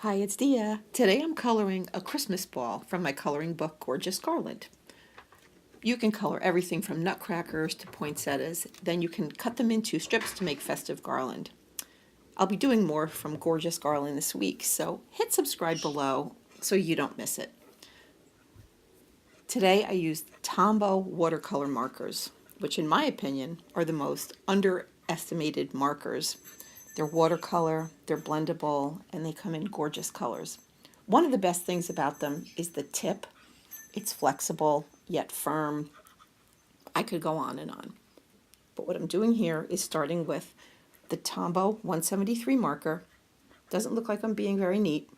Hi, it's Dia. Today I'm coloring a Christmas ball from my coloring book, Gorgeous Garland. You can color everything from nutcrackers to poinsettias, then you can cut them into strips to make festive garland. I'll be doing more from Gorgeous Garland this week, so hit subscribe below so you don't miss it. Today I used Tombow watercolor markers, which in my opinion are the most underestimated markers. They're watercolor, they're blendable, and they come in gorgeous colors. One of the best things about them is the tip. It's flexible, yet firm. I could go on and on. But what I'm doing here is starting with the Tombow 173 marker. Doesn't look like I'm being very neat.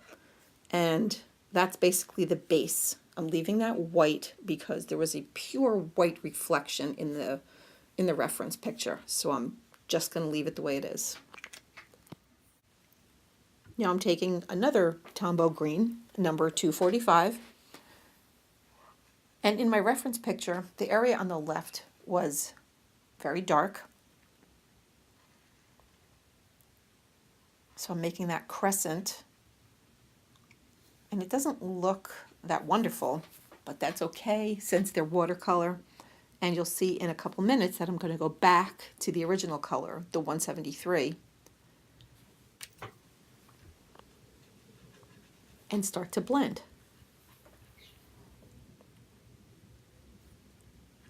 And that's basically the base. I'm leaving that white because there was a pure white reflection in the reference picture. So I'm just going to leave it the way it is. Now I'm taking another Tombow green, number 245. And in my reference picture, the area on the left was very dark. So I'm making that crescent. And it doesn't look that wonderful, but that's okay since they're watercolor. And you'll see in a couple minutes that I'm going to go back to the original color, the 173. And start to blend.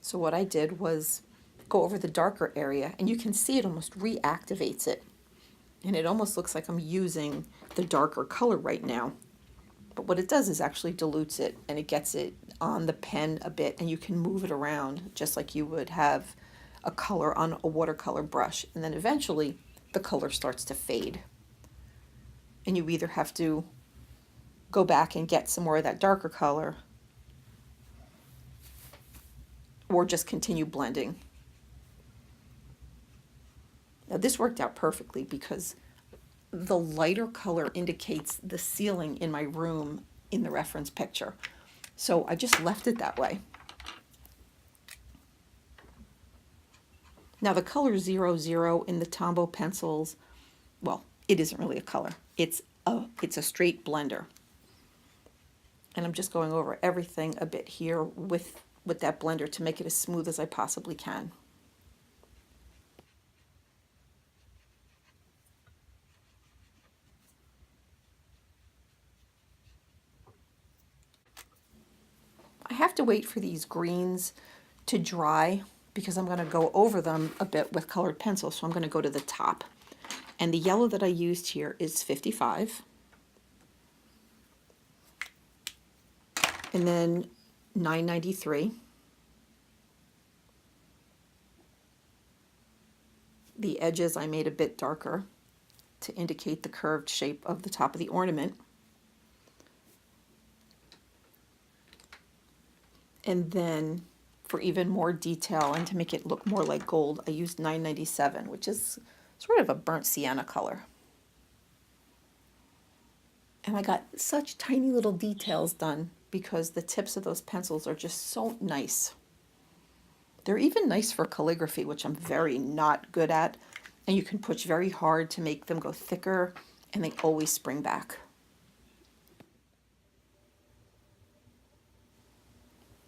So what I did was go over the darker area, and you can see it almost reactivates it. And it almost looks like I'm using the darker color right now. But what it does is actually dilutes it, and it gets it on the pen a bit, and you can move it around just like you would have a color on a watercolor brush. And then eventually the color starts to fade. And you either have to go back and get some more of that darker color, or just continue blending. Now this worked out perfectly because the lighter color indicates the ceiling in my room in the reference picture. So I just left it that way. Now the color 00 in the Tombow pencils, well, it isn't really a color. It's a straight blender. And I'm just going over everything a bit here with that blender to make it as smooth as I possibly can. I have to wait for these greens to dry because I'm going to go over them a bit with colored pencil. So I'm going to go to the top. And the yellow that I used here is 55. And then 993. The edges I made a bit darker to indicate the curved shape of the top of the ornament. And then for even more detail and to make it look more like gold, I used 997, which is sort of a burnt sienna color. And I got such tiny little details done because the tips of those pencils are just so nice. They're even nice for calligraphy, which I'm very not good at. And you can push very hard to make them go thicker, and they always spring back.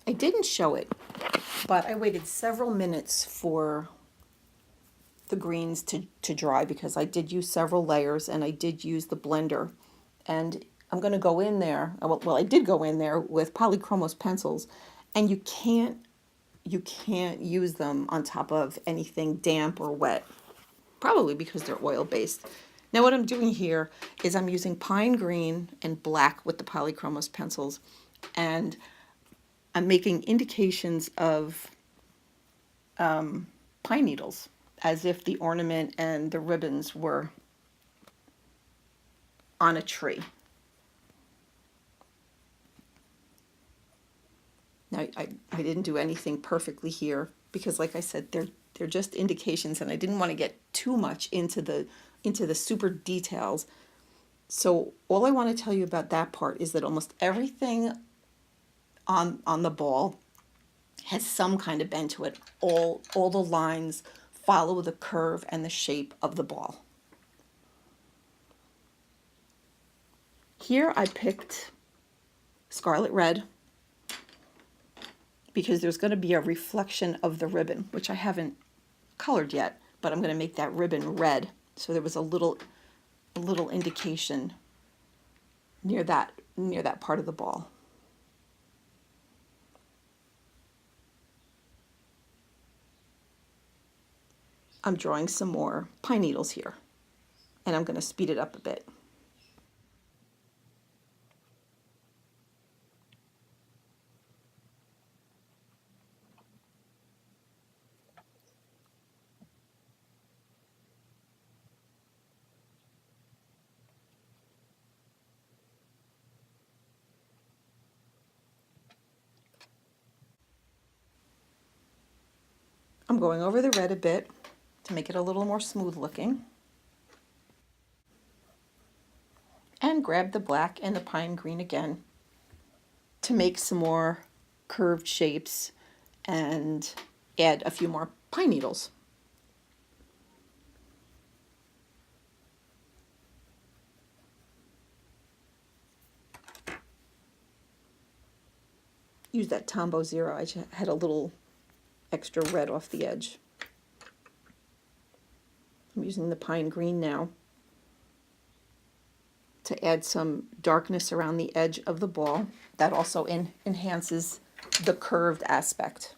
I didn't show it, but I waited several minutes for the greens to dry because I did use several layers and I did use the blender. And I'm going to go in there, well, I did go in there with Polychromos pencils, and you can't use them on top of anything damp or wet, probably because they're oil-based. Now what I'm doing here is I'm using pine green and black with the Polychromos pencils, and I'm making indications of pine needles, as if the ornament and the ribbons were on a tree. Now, I didn't do anything perfectly here because, like I said, they're just indications, and I didn't want to get too much into the super details. So all I want to tell you about that part is that almost everything on the ball has some kind of bend to it. All the lines follow the curve and the shape of the ball. Here I picked Scarlet Red because there's going to be a reflection of the ribbon, which I haven't colored yet, but I'm going to make that ribbon red. So there was a little indication near that part of the ball. I'm drawing some more pine needles here, and I'm going to speed it up a bit. I'm going over the red a bit to make it a little more smooth looking. And grab the black and the pine green again to make some more curved shapes and add a few more pine needles. Use that Tombow 0. I just had a little extra red off the edge. I'm using the pine green now to add some darkness around the edge of the ball. That also enhances the curved aspect.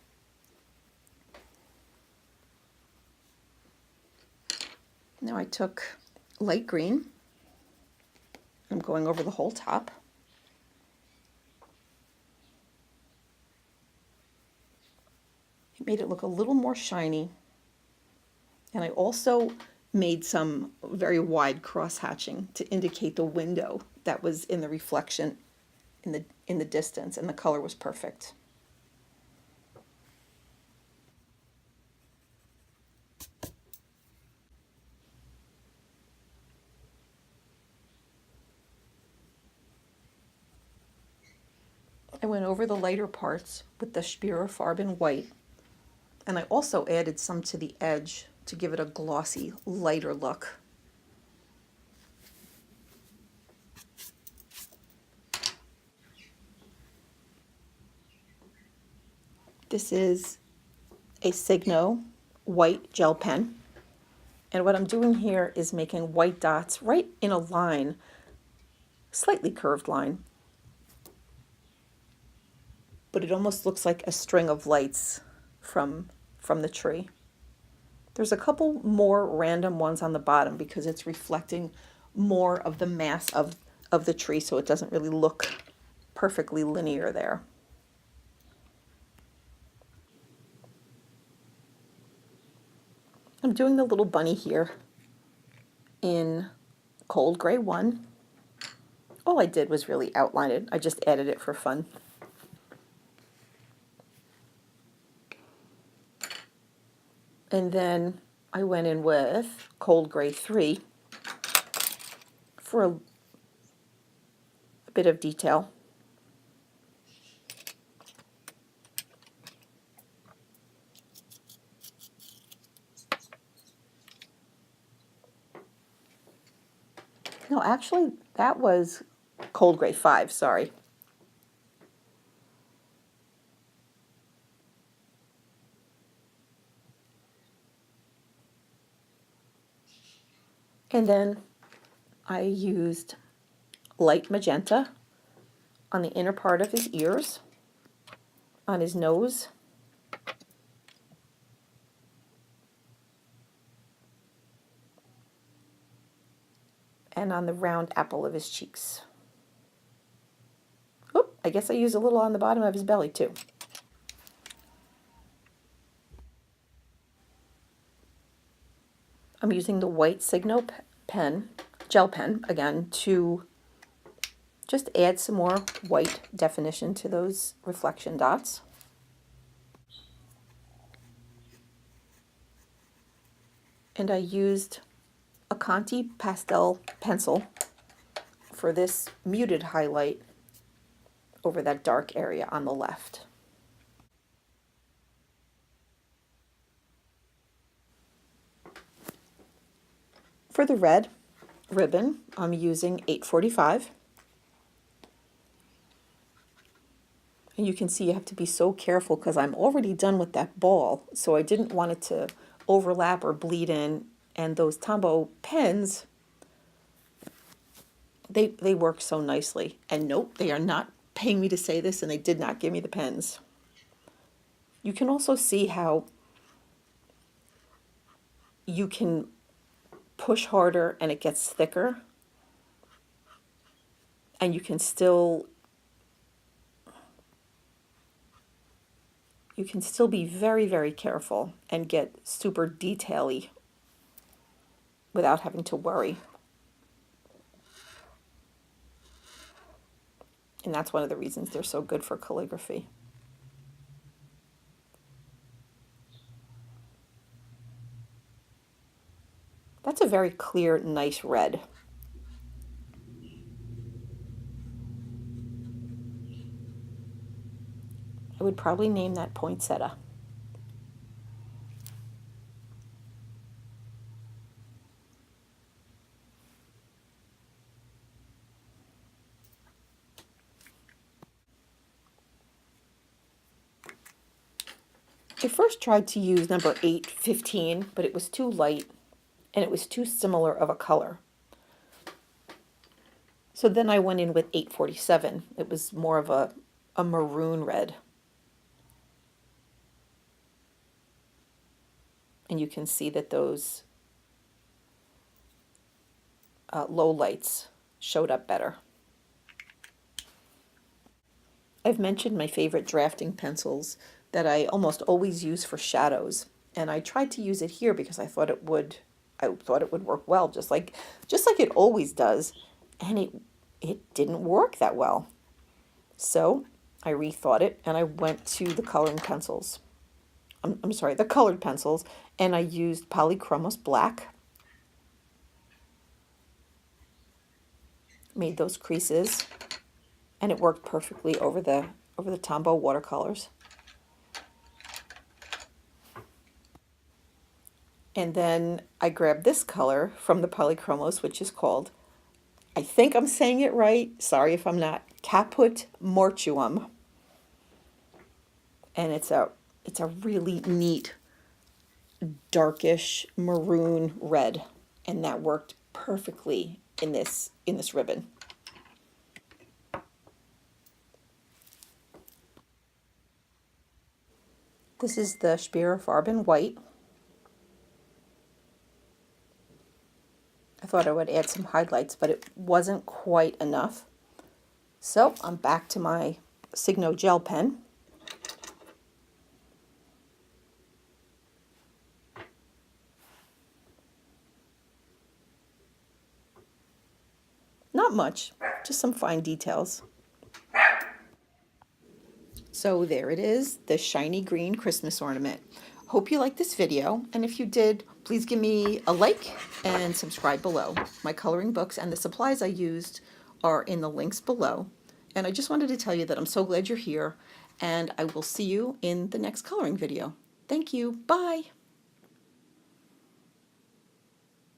Now I took light green. I'm going over the whole top. It made it look a little more shiny. And I also made some very wide cross hatching to indicate the window that was in the reflection in the distance, and the color was perfect. I went over the lighter parts with the Schpirerr Farben white, and I also added some to the edge to give it a glossy, lighter look. This is a Signo white gel pen, and what I'm doing here is making white dots right in a line, slightly curved line, but it almost looks like a string of lights from the tree. There's a couple more random ones on the bottom because it's reflecting more of the mass of the tree, so it doesn't really look perfectly linear there. I'm doing the little bunny here in Cold Gray 1. All I did was really outline it. I just added it for fun. And then I went in with Cold Gray 3 for a bit of detail. No, actually, that was Cold Gray 5, sorry. And then I used light magenta on the inner part of his ears, on his nose, and on the round apple of his cheeks. Oop, I guess I used a little on the bottom of his belly too. I'm using the white Signo pen, gel pen, again, to just add some more white definition to those reflection dots. And I used a Conti pastel pencil for this muted highlight over that dark area on the left. For the red ribbon, I'm using 845. And you can see you have to be so careful because I'm already done with that ball, so I didn't want it to overlap or bleed in. And those Tombow pens, they work so nicely. And nope, they are not paying me to say this, and they did not give me the pens. You can also see how you can push harder and it gets thicker, and you can still be very, very careful and get super detail-y without having to worry. And that's one of the reasons they're so good for calligraphy. That's a very clear, nice red. I would probably name that poinsettia. I first tried to use number 815, but it was too light and it was too similar of a color. So then I went in with 847. It was more of a maroon red. And you can see that those low lights showed up better. I've mentioned my favorite drafting pencils that I almost always use for shadows, and I tried to use it here because I thought it would work well, just like it always does, and it didn't work that well. So I rethought it, and I went to the coloring pencils. I'm sorry, the colored pencils, and I used Polychromos black. Made those creases, and it worked perfectly over the Tombow watercolors. And then I grabbed this color from the Polychromos, which is called, I think I'm saying it right, sorry if I'm not, Caput Mortuum. And it's a really neat darkish maroon red, and that worked perfectly in this ribbon. This is the Schpirerr Farben white. I thought I would add some highlights, but it wasn't quite enough. So I'm back to my Signo gel pen. Not much, just some fine details. So there it is, the shiny green Christmas ornament. Hope you liked this video, and if you did, please give me a like and subscribe below. My coloring books and the supplies I used are in the links below. And I just wanted to tell you that I'm so glad you're here, and I will see you in the next coloring video. Thank you. Bye.